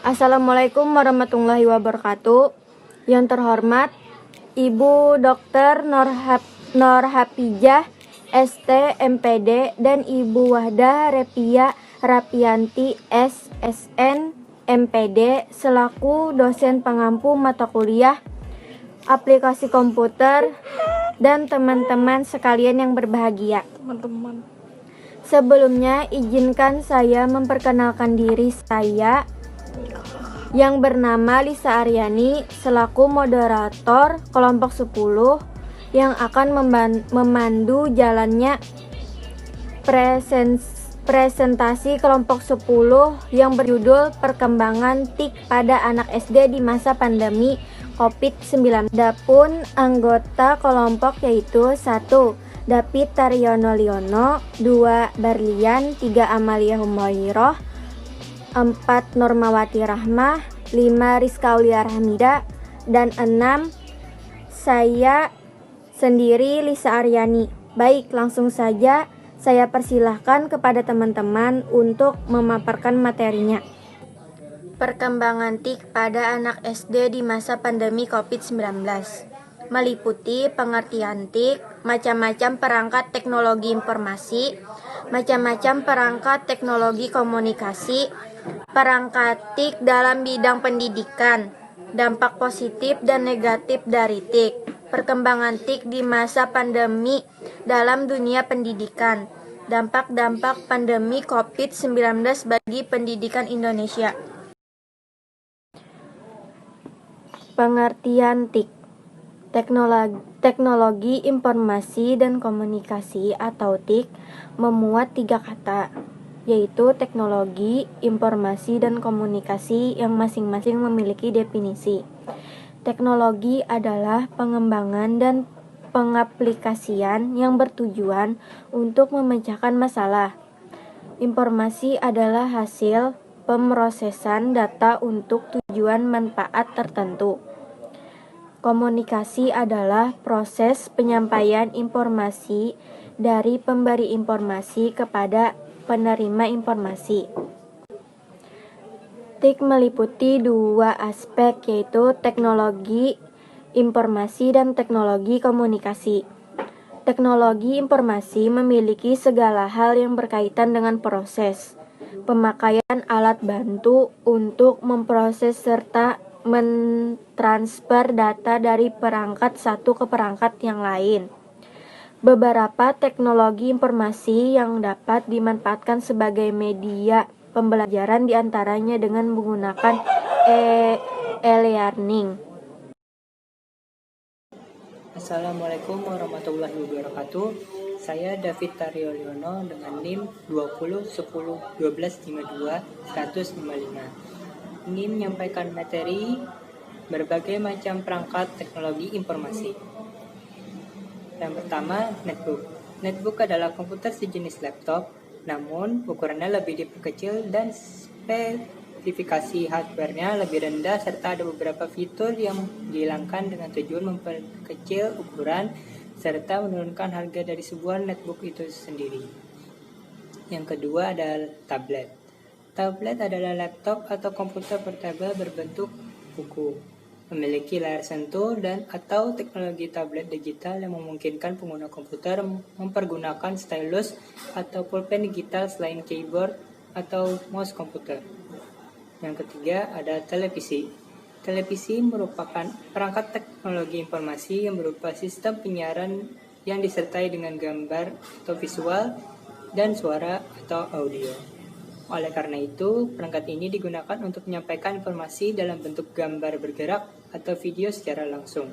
Assalamualaikum warahmatullahi wabarakatuh. Yang terhormat Ibu Dr. Norhapijah ST MPD dan Ibu Wahdah Repia Rapianti SSN MPD selaku dosen pengampu mata kuliah aplikasi komputer dan teman-teman sekalian yang berbahagia. Sebelumnya izinkan saya memperkenalkan diri saya yang bernama Lisa Aryani selaku moderator kelompok 10 yang akan memandu jalannya presentasi kelompok 10 yang berjudul Perkembangan TIK pada Anak SD di Masa Pandemi COVID-19. Adapun anggota kelompok yaitu 1. David Taryono Liono, 2. Barlian, 3. Amalia Humayroh, 4. Normawati Rahmah, 5. Rizka Aulia Rahmida, dan 6. Saya sendiri Lisa Aryani. Baik, langsung saja saya persilahkan kepada teman-teman untuk memaparkan materinya. Perkembangan TIK pada anak SD di masa pandemi COVID-19 meliputi pengertian TIK, macam-macam perangkat teknologi informasi, macam-macam perangkat teknologi komunikasi, perangkat TIK dalam bidang pendidikan, dampak positif dan negatif dari TIK, perkembangan TIK di masa pandemi dalam dunia pendidikan, dampak-dampak pandemi COVID-19 bagi pendidikan Indonesia. Pengertian TIK. Teknologi Informasi dan Komunikasi atau TIK memuat 3 kata, yaitu teknologi, informasi, dan komunikasi yang masing-masing memiliki definisi. Teknologi adalah pengembangan dan pengaplikasian yang bertujuan untuk memecahkan masalah. Informasi adalah hasil pemrosesan data untuk tujuan manfaat tertentu. Komunikasi adalah proses penyampaian informasi dari pemberi informasi kepada penerima informasi. TIK meliputi 2 aspek, yaitu teknologi informasi dan teknologi komunikasi. Teknologi informasi memiliki segala hal yang berkaitan dengan proses, pemakaian alat bantu untuk memproses serta mentransfer data dari perangkat satu ke perangkat yang lain. Beberapa teknologi informasi yang dapat dimanfaatkan sebagai media pembelajaran diantaranya dengan menggunakan e-learning. Assalamualaikum warahmatullahi wabarakatuh. Saya David Taryono Liono dengan NIM 20 10 12 52 155. Ini menyampaikan materi berbagai macam perangkat teknologi informasi. Yang pertama, netbook. Netbook adalah komputer sejenis laptop, namun ukurannya lebih diperkecil dan spesifikasi hardware-nya lebih rendah serta ada beberapa fitur yang dihilangkan dengan tujuan memperkecil ukuran serta menurunkan harga dari sebuah netbook itu sendiri. Yang kedua adalah tablet. Tablet adalah laptop atau komputer portable berbentuk buku, memiliki layar sentuh dan atau teknologi tablet digital yang memungkinkan pengguna komputer mempergunakan stylus atau pulpen digital selain keyboard atau mouse komputer. Yang ketiga ada televisi. Televisi merupakan perangkat teknologi informasi yang berupa sistem penyiaran yang disertai dengan gambar atau visual dan suara atau audio. Oleh karena itu, perangkat ini digunakan untuk menyampaikan informasi dalam bentuk gambar bergerak atau video secara langsung.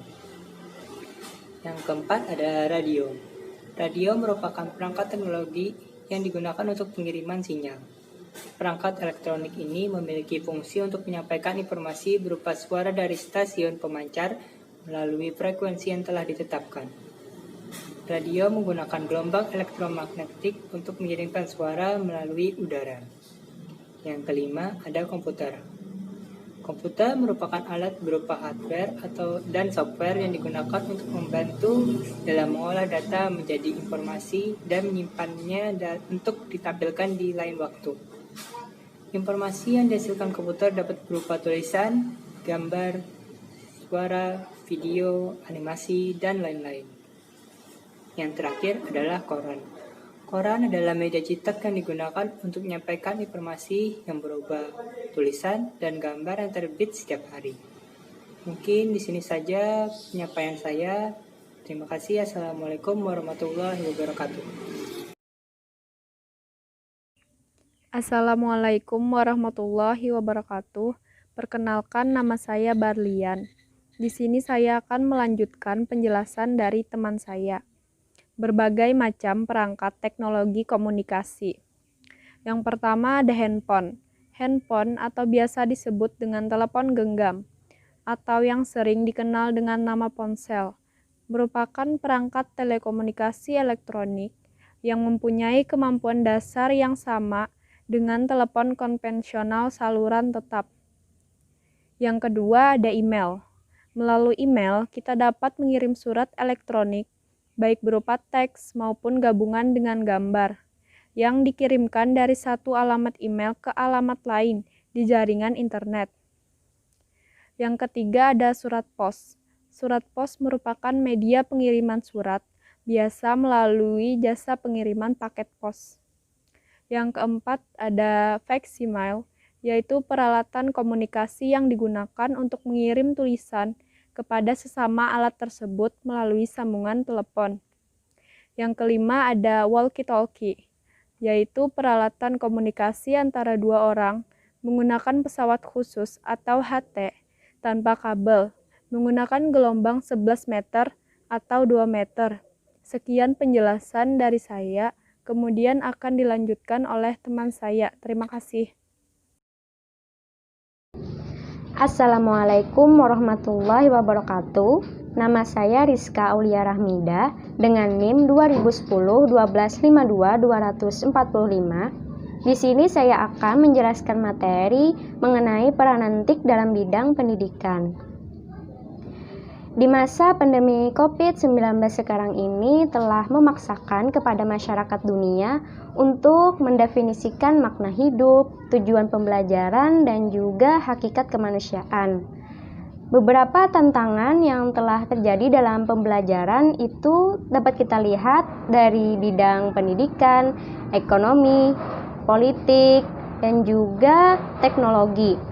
Yang keempat ada radio. Radio merupakan perangkat teknologi yang digunakan untuk pengiriman sinyal. Perangkat elektronik ini memiliki fungsi untuk menyampaikan informasi berupa suara dari stasiun pemancar melalui frekuensi yang telah ditetapkan. Radio menggunakan gelombang elektromagnetik untuk mengirimkan suara melalui udara. Yang kelima ada komputer. Komputer merupakan alat berupa hardware dan software yang digunakan untuk membantu dalam mengolah data menjadi informasi dan menyimpannya untuk ditampilkan di lain waktu. Informasi yang dihasilkan komputer dapat berupa tulisan, gambar, suara, video, animasi, dan lain-lain. Yang terakhir adalah koran. Koran adalah media cetak yang digunakan untuk menyampaikan informasi yang berubah, tulisan, dan gambar yang terbit setiap hari. Mungkin di sini saja penyampaian saya. Terima kasih. Assalamualaikum warahmatullahi wabarakatuh. Assalamualaikum warahmatullahi wabarakatuh. Perkenalkan, nama saya Barlian. Di sini saya akan melanjutkan penjelasan dari teman saya. Berbagai macam perangkat teknologi komunikasi. Yang pertama ada handphone. Handphone atau biasa disebut dengan telepon genggam atau yang sering dikenal dengan nama ponsel, merupakan perangkat telekomunikasi elektronik yang mempunyai kemampuan dasar yang sama dengan telepon konvensional saluran tetap. Yang kedua ada email. Melalui email, kita dapat mengirim surat elektronik, baik berupa teks maupun gabungan dengan gambar, yang dikirimkan dari satu alamat email ke alamat lain di jaringan internet. Yang ketiga ada surat pos. Surat pos merupakan media pengiriman surat, biasa melalui jasa pengiriman paket pos. Yang keempat ada facsimile, yaitu peralatan komunikasi yang digunakan untuk mengirim tulisan kepada sesama alat tersebut melalui sambungan telepon. Yang kelima ada walkie-talkie, yaitu peralatan komunikasi antara dua orang menggunakan pesawat khusus atau HT tanpa kabel, menggunakan gelombang 11 meter atau 2 meter. Sekian penjelasan dari saya, kemudian akan dilanjutkan oleh teman saya. Terima kasih. Assalamualaikum warahmatullahi wabarakatuh. Nama saya Rizka Aulia Rahmida dengan NIM 2010-1252-245. Di sini saya akan menjelaskan materi mengenai peranan TIK dalam bidang pendidikan. Di masa pandemi COVID-19 sekarang ini telah memaksakan kepada masyarakat dunia untuk mendefinisikan makna hidup, tujuan pembelajaran, dan juga hakikat kemanusiaan. Beberapa tantangan yang telah terjadi dalam pembelajaran itu dapat kita lihat dari bidang pendidikan, ekonomi, politik, dan juga teknologi.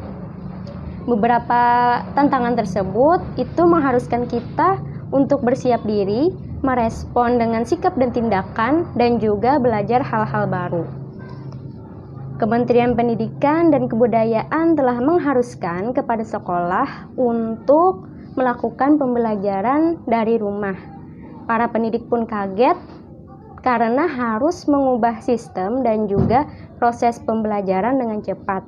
Beberapa tantangan tersebut itu mengharuskan kita untuk bersiap diri, merespon dengan sikap dan tindakan, dan juga belajar hal-hal baru. Kementerian Pendidikan dan Kebudayaan telah mengharuskan kepada sekolah untuk melakukan pembelajaran dari rumah. Para pendidik pun kaget karena harus mengubah sistem dan juga proses pembelajaran dengan cepat.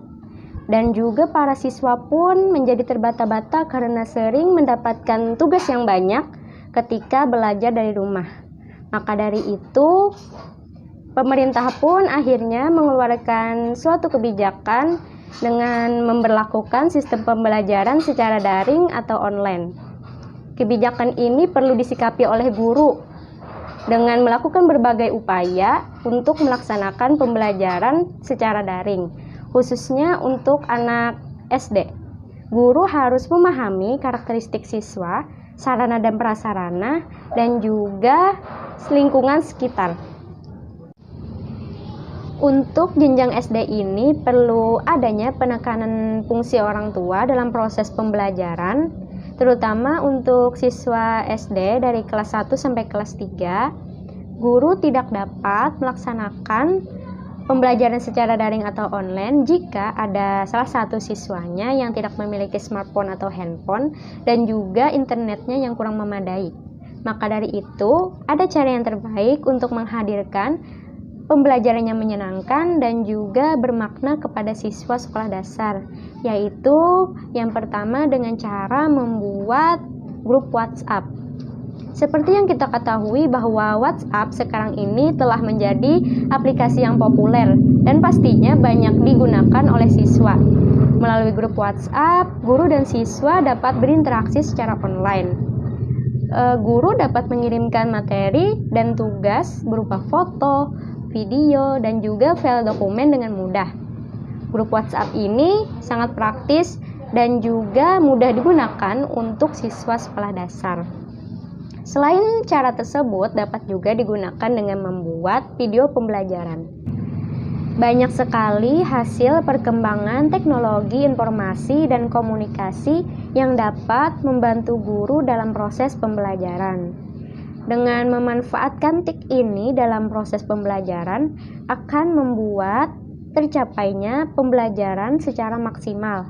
Dan juga para siswa pun menjadi terbata-bata karena sering mendapatkan tugas yang banyak ketika belajar dari rumah. Maka dari itu, pemerintah pun akhirnya mengeluarkan suatu kebijakan dengan memberlakukan sistem pembelajaran secara daring atau online. Kebijakan ini perlu disikapi oleh guru dengan melakukan berbagai upaya untuk melaksanakan pembelajaran secara daring, khususnya untuk anak SD. Guru harus memahami karakteristik siswa, sarana dan prasarana, dan juga lingkungan sekitar. Untuk jenjang SD ini perlu adanya penekanan fungsi orang tua dalam proses pembelajaran, terutama untuk siswa SD dari kelas 1 sampai kelas 3, guru tidak dapat melaksanakan pembelajaran secara daring atau online jika ada salah satu siswanya yang tidak memiliki smartphone atau handphone dan juga internetnya yang kurang memadai. Maka dari itu, ada cara yang terbaik untuk menghadirkan pembelajaran yang menyenangkan dan juga bermakna kepada siswa sekolah dasar, yaitu yang pertama dengan cara membuat grup WhatsApp. Seperti yang kita ketahui bahwa WhatsApp sekarang ini telah menjadi aplikasi yang populer dan pastinya banyak digunakan oleh siswa. Melalui grup WhatsApp, guru dan siswa dapat berinteraksi secara online. Guru dapat mengirimkan materi dan tugas berupa foto, video, dan juga file dokumen dengan mudah. Grup WhatsApp ini sangat praktis dan juga mudah digunakan untuk siswa sekolah dasar. Selain cara tersebut dapat juga digunakan dengan membuat video pembelajaran. Banyak sekali hasil perkembangan teknologi informasi dan komunikasi yang dapat membantu guru dalam proses pembelajaran. Dengan memanfaatkan TIK ini dalam proses pembelajaran akan membuat tercapainya pembelajaran secara maksimal.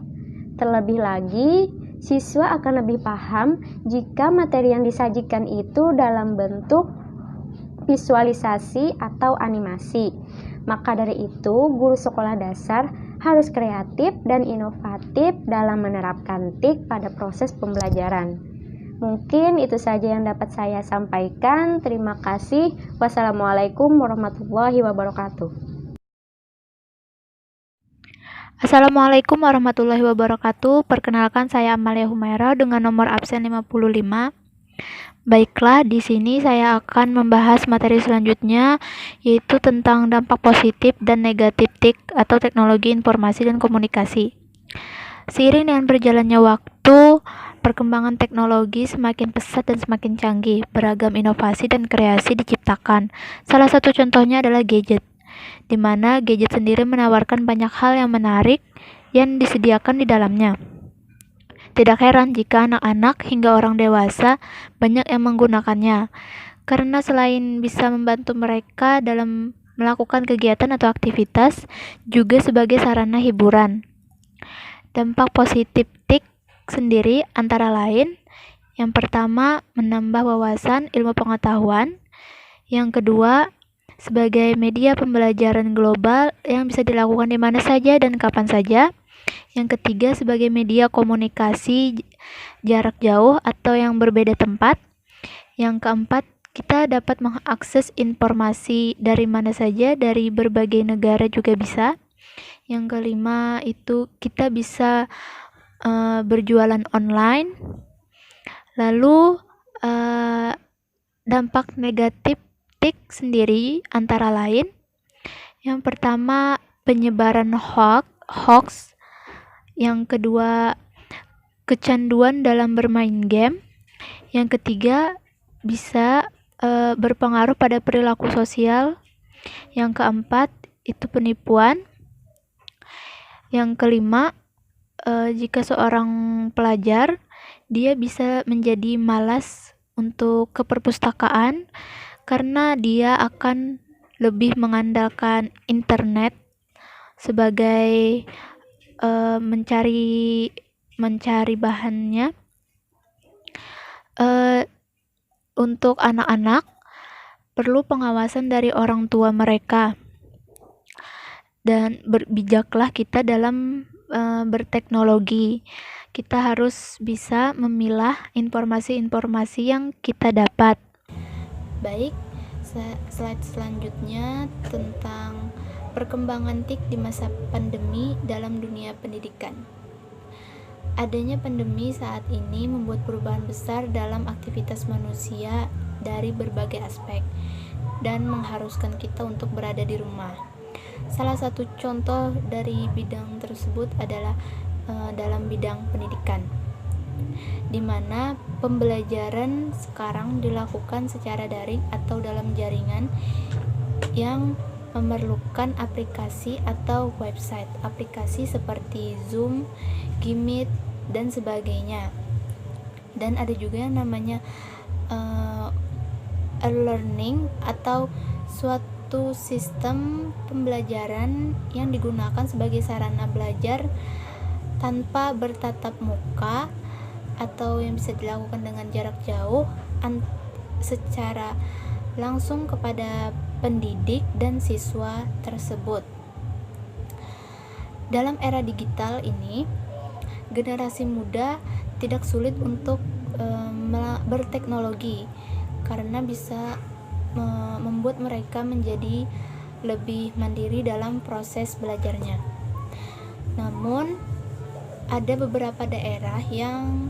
Terlebih lagi, siswa akan lebih paham jika materi yang disajikan itu dalam bentuk visualisasi atau animasi. Maka dari itu, guru sekolah dasar harus kreatif dan inovatif dalam menerapkan TIK pada proses pembelajaran. Mungkin itu saja yang dapat saya sampaikan. Terima kasih. Wassalamualaikum warahmatullahi wabarakatuh. Assalamualaikum warahmatullahi wabarakatuh. Perkenalkan, saya Amalia Humaira dengan nomor absen 55. Baiklah, di sini saya akan membahas materi selanjutnya, yaitu tentang dampak positif dan negatif TIK atau teknologi informasi dan komunikasi. Seiring dengan berjalannya waktu, perkembangan teknologi semakin pesat dan semakin canggih, beragam inovasi dan kreasi diciptakan. Salah satu contohnya adalah gadget, di mana gadget sendiri menawarkan banyak hal yang menarik yang disediakan di dalamnya. Tidak heran jika anak-anak hingga orang dewasa banyak yang menggunakannya, karena selain bisa membantu mereka dalam melakukan kegiatan atau aktivitas, juga sebagai sarana hiburan. Dampak positif TIK sendiri antara lain, yang pertama menambah wawasan ilmu pengetahuan, yang kedua sebagai media pembelajaran global yang bisa dilakukan di mana saja dan kapan saja, yang ketiga sebagai media komunikasi jarak jauh atau yang berbeda tempat, yang keempat kita dapat mengakses informasi dari mana saja, dari berbagai negara juga bisa, yang kelima itu kita bisa berjualan online. Lalu dampak negatif TIK sendiri antara lain, yang pertama penyebaran hoax, yang kedua kecanduan dalam bermain game, yang ketiga bisa berpengaruh pada perilaku sosial, yang keempat itu penipuan, yang kelima jika seorang pelajar dia bisa menjadi malas untuk ke perpustakaan karena dia akan lebih mengandalkan internet sebagai mencari bahannya. Untuk anak-anak perlu pengawasan dari orang tua mereka, dan berbijaklah kita dalam berteknologi. Kita harus bisa memilah informasi-informasi yang kita dapat. Baik, slide selanjutnya tentang perkembangan TIK di masa pandemi dalam dunia pendidikan. Adanya pandemi saat ini membuat perubahan besar dalam aktivitas manusia dari berbagai aspek dan mengharuskan kita untuk berada di rumah. Salah satu contoh dari bidang tersebut adalah dalam bidang pendidikan, di mana pembelajaran sekarang dilakukan secara daring atau dalam jaringan yang memerlukan aplikasi atau website, aplikasi seperti Zoom, Gmeet, dan sebagainya. Dan ada juga yang namanya e-learning atau suatu sistem pembelajaran yang digunakan sebagai sarana belajar tanpa bertatap muka atau yang bisa dilakukan dengan jarak jauh secara langsung kepada pendidik dan siswa tersebut. Dalam era digital ini, generasi muda tidak sulit untuk berteknologi karena bisa membuat mereka menjadi lebih mandiri dalam proses belajarnya. Namun, ada beberapa daerah yang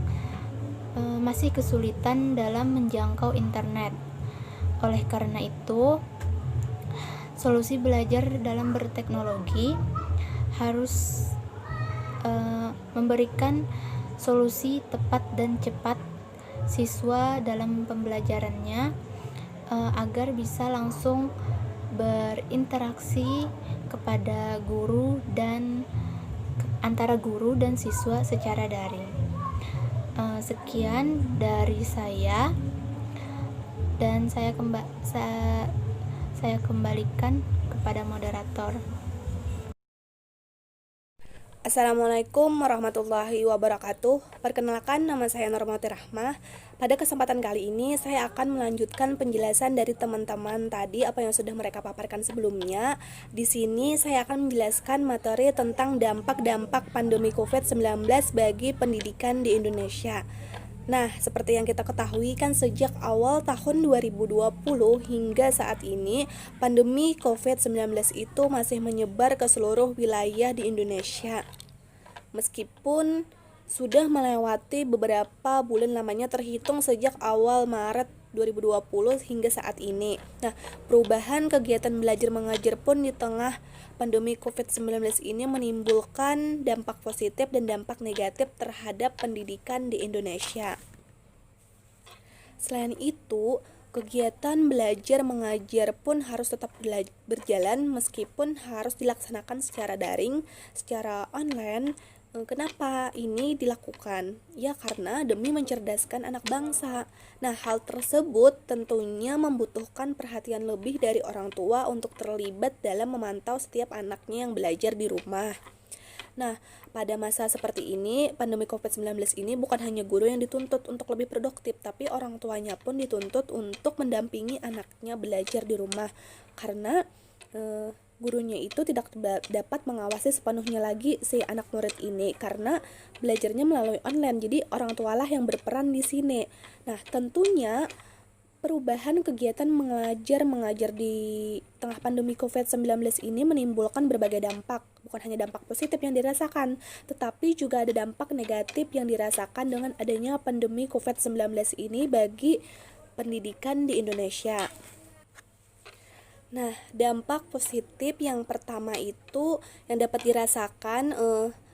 masih kesulitan dalam menjangkau internet. Oleh karena itu, solusi belajar dalam berteknologi harus memberikan solusi tepat dan cepat siswa dalam pembelajarannya, agar bisa langsung berinteraksi kepada guru dan antara guru dan siswa secara daring. Sekian dari saya, dan saya kembalikan kepada moderator. Assalamualaikum warahmatullahi wabarakatuh. Perkenalkan, nama saya Normati Rahmah. Pada kesempatan kali ini saya akan melanjutkan penjelasan dari teman-teman tadi apa yang sudah mereka paparkan sebelumnya. Di sini saya akan menjelaskan materi tentang dampak-dampak pandemi COVID-19 bagi pendidikan di Indonesia. Nah, seperti yang kita ketahui kan sejak awal tahun 2020 hingga saat ini, pandemi COVID-19 itu masih menyebar ke seluruh wilayah di Indonesia. Meskipun sudah melewati beberapa bulan lamanya terhitung sejak awal Maret 2020 hingga saat ini. Nah, perubahan kegiatan belajar mengajar pun di tengah pandemi COVID-19 ini menimbulkan dampak positif dan dampak negatif terhadap pendidikan di Indonesia. Selain itu, kegiatan belajar mengajar pun harus tetap berjalan meskipun harus dilaksanakan secara daring, secara online. Kenapa ini dilakukan? Ya karena demi mencerdaskan anak bangsa. Nah, hal tersebut tentunya membutuhkan perhatian lebih dari orang tua untuk terlibat dalam memantau setiap anaknya yang belajar di rumah. Nah, pada masa seperti ini, pandemi COVID-19 ini bukan hanya guru yang dituntut untuk lebih produktif, tapi orang tuanya pun dituntut untuk mendampingi anaknya belajar di rumah. Karena gurunya itu tidak dapat mengawasi sepenuhnya lagi si anak murid ini karena belajarnya melalui online. Jadi orang tualah yang berperan di sini. Nah, tentunya perubahan kegiatan mengajar di tengah pandemi COVID-19 ini menimbulkan berbagai dampak. Bukan hanya dampak positif yang dirasakan, tetapi juga ada dampak negatif yang dirasakan dengan adanya pandemi COVID-19 ini bagi pendidikan di Indonesia. Nah, dampak positif yang pertama itu yang dapat dirasakan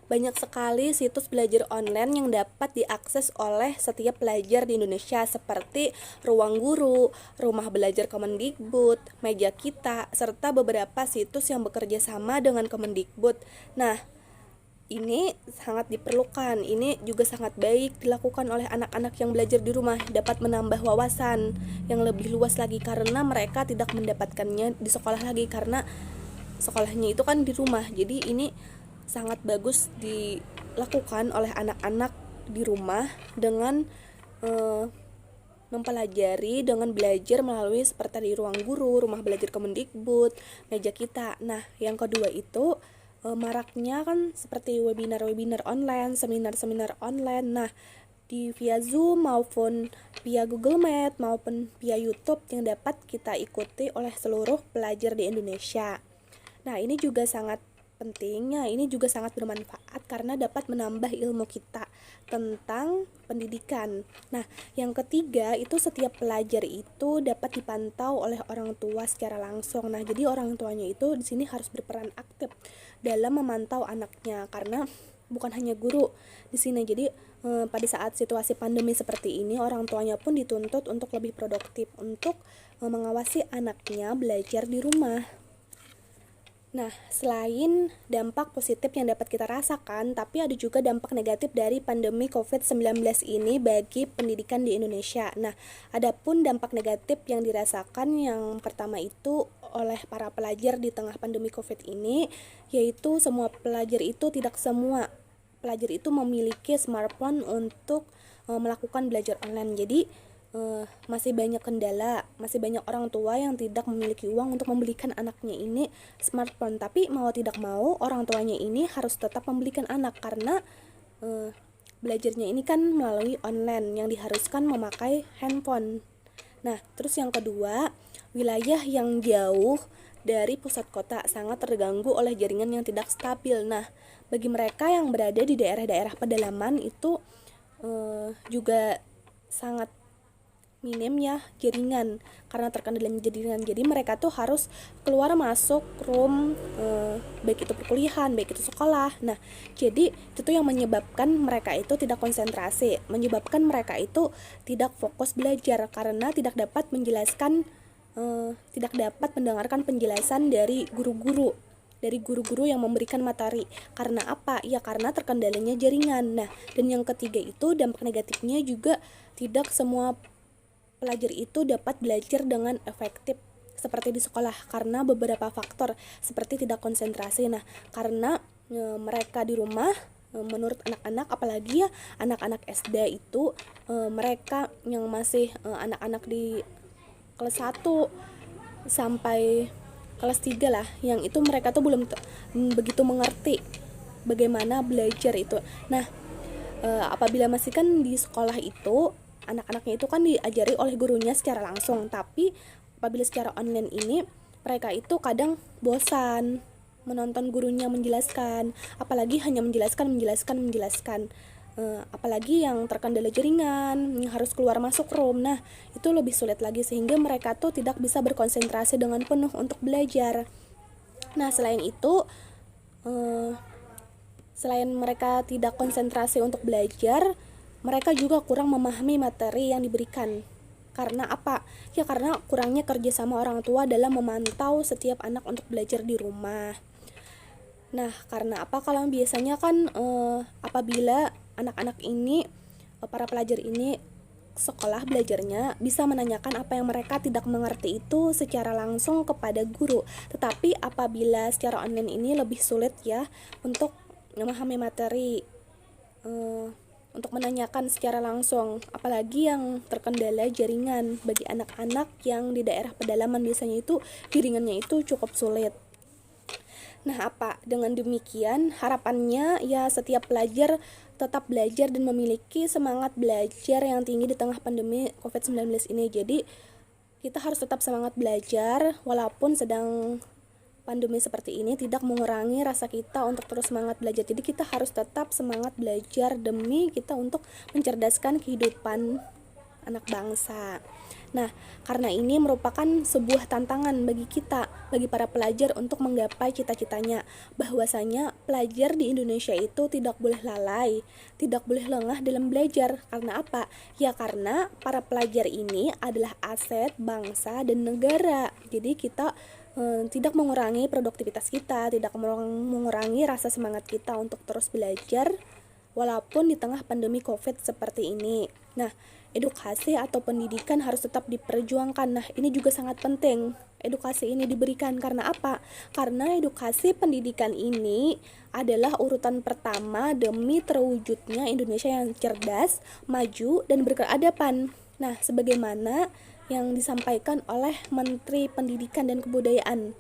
banyak sekali situs belajar online yang dapat diakses oleh setiap pelajar di Indonesia seperti Ruang Guru, Rumah Belajar Kemendikbud, Meja Kita, serta beberapa situs yang bekerja sama dengan Kemendikbud. Nah, ini sangat diperlukan. Ini juga sangat baik dilakukan oleh anak-anak yang belajar di rumah, dapat menambah wawasan yang lebih luas lagi karena mereka tidak mendapatkannya di sekolah lagi karena sekolahnya itu kan di rumah. Jadi ini sangat bagus dilakukan oleh anak-anak di rumah dengan mempelajari dengan belajar melalui seperti di Ruang Guru, Rumah Belajar Kemendikbud, Meja Kita. Nah, yang kedua itu maraknya kan seperti webinar-webinar online, seminar-seminar online. Nah, via Zoom maupun via Google Meet maupun via YouTube yang dapat kita ikuti oleh seluruh pelajar di Indonesia. Nah, ini juga sangat pentingnya, ini juga sangat bermanfaat karena dapat menambah ilmu kita tentang pendidikan. Nah, yang ketiga itu setiap pelajar itu dapat dipantau oleh orang tua secara langsung. Nah, jadi orang tuanya itu di sini harus berperan aktif dalam memantau anaknya karena bukan hanya guru di sini. Jadi pada saat situasi pandemi seperti ini, orang tuanya pun dituntut untuk lebih produktif untuk mengawasi anaknya belajar di rumah. Nah, selain dampak positif yang dapat kita rasakan, tapi ada juga dampak negatif dari pandemi COVID-19 ini bagi pendidikan di Indonesia. Nah, adapun dampak negatif yang dirasakan yang pertama itu oleh para pelajar di tengah pandemi COVID ini, yaitu semua pelajar itu memiliki smartphone untuk melakukan belajar online. Jadi, masih banyak kendala, masih banyak orang tua yang tidak memiliki uang untuk membelikan anaknya ini smartphone, tapi mau tidak mau orang tuanya ini harus tetap membelikan anak karena belajarnya ini kan melalui online yang diharuskan memakai handphone. Nah, terus yang kedua, wilayah yang jauh dari pusat kota sangat terganggu oleh jaringan yang tidak stabil. Nah, bagi mereka yang berada di daerah-daerah pedalaman itu juga sangat minimnya jaringan, karena terkendalanya jaringan. Jadi mereka tuh harus keluar masuk room, baik itu perkuliahan, baik itu sekolah. Nah, jadi itu tuh yang menyebabkan mereka itu tidak konsentrasi, menyebabkan mereka itu tidak fokus belajar karena tidak dapat menjelaskan, tidak dapat mendengarkan penjelasan dari guru-guru yang memberikan materi. Karena apa? Ya karena terkendalanya jaringan. Nah, dan yang ketiga itu dampak negatifnya juga tidak semua pelajar itu dapat belajar dengan efektif seperti di sekolah karena beberapa faktor seperti tidak konsentrasi. Nah, karena mereka di rumah, menurut anak-anak, apalagi ya anak-anak SD itu, mereka yang masih anak-anak di kelas 1 sampai kelas 3 lah, yang itu mereka tuh belum begitu mengerti bagaimana belajar itu. Nah, apabila masih kan di sekolah itu anak-anaknya itu kan diajari oleh gurunya secara langsung, tapi apabila secara online ini mereka itu kadang bosan menonton gurunya menjelaskan, apalagi hanya menjelaskan. Apalagi yang terkendala jaringan, yang harus keluar masuk room. Nah, itu lebih sulit lagi sehingga mereka tuh tidak bisa berkonsentrasi dengan penuh untuk belajar. Nah, selain itu, selain mereka tidak konsentrasi untuk belajar, mereka juga kurang memahami materi yang diberikan. Karena apa? Ya karena kurangnya kerjasama orang tua dalam memantau setiap anak untuk belajar di rumah. Nah, karena apa? Kalau biasanya kan apabila anak-anak ini, para pelajar ini sekolah belajarnya bisa menanyakan apa yang mereka tidak mengerti itu secara langsung kepada guru. Tetapi apabila secara online ini lebih sulit ya untuk memahami materi, untuk menanyakan secara langsung, apalagi yang terkendala jaringan. Bagi anak-anak yang di daerah pedalaman biasanya itu jaringannya itu cukup sulit. Nah, apa? Dengan demikian harapannya ya setiap pelajar tetap belajar dan memiliki semangat belajar yang tinggi di tengah pandemi COVID-19 ini. Jadi kita harus tetap semangat belajar walaupun sedang pandemi seperti ini, tidak mengurangi rasa kita untuk terus semangat belajar. Jadi kita harus tetap semangat belajar demi kita untuk mencerdaskan kehidupan anak bangsa. Nah, karena ini merupakan sebuah tantangan bagi kita, bagi para pelajar untuk menggapai cita-citanya. Bahwasanya pelajar di Indonesia itu tidak boleh lalai, tidak boleh lengah dalam belajar. Karena apa? Ya karena para pelajar ini adalah aset bangsa dan negara. Jadi kita tidak mengurangi produktivitas kita, tidak mengurangi rasa semangat kita untuk terus belajar walaupun di tengah pandemi COVID seperti ini. Nah, edukasi atau pendidikan harus tetap diperjuangkan. Nah, ini juga sangat penting. Edukasi ini diberikan karena apa? Karena edukasi pendidikan ini adalah urutan pertama demi terwujudnya Indonesia yang cerdas, maju, dan berkeadaban. Nah, sebagaimana yang disampaikan oleh Menteri Pendidikan dan Kebudayaan,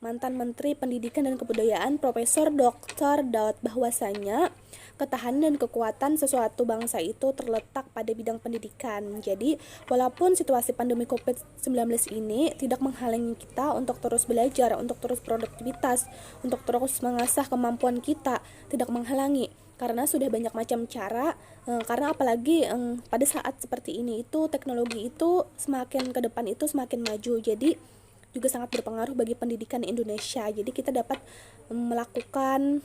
mantan Menteri Pendidikan dan Kebudayaan Profesor Dr. Daud, bahwasanya ketahanan dan kekuatan sesuatu bangsa itu terletak pada bidang pendidikan. Jadi, walaupun situasi pandemi COVID-19 ini tidak menghalangi kita untuk terus belajar, untuk terus produktivitas, untuk terus mengasah kemampuan kita, tidak menghalangi. Karena sudah banyak macam cara, karena apalagi pada saat seperti ini itu teknologi itu semakin ke depan itu semakin maju. Jadi, juga sangat berpengaruh bagi pendidikan Indonesia. Jadi kita dapat melakukan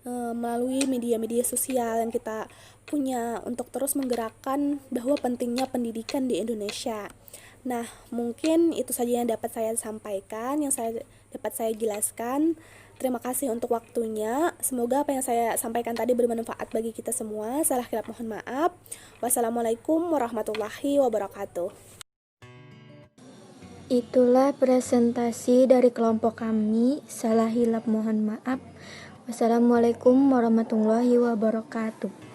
melalui media-media sosial yang kita punya untuk terus menggerakkan bahwa pentingnya pendidikan di Indonesia. Nah, mungkin itu saja yang dapat saya sampaikan, yang dapat saya jelaskan. Terima kasih untuk waktunya. Semoga apa yang saya sampaikan tadi bermanfaat bagi kita semua. Salah hilap mohon maaf. Wassalamualaikum warahmatullahi wabarakatuh. Itulah presentasi dari kelompok kami. Salah hilap mohon maaf. Wassalamualaikum warahmatullahi wabarakatuh.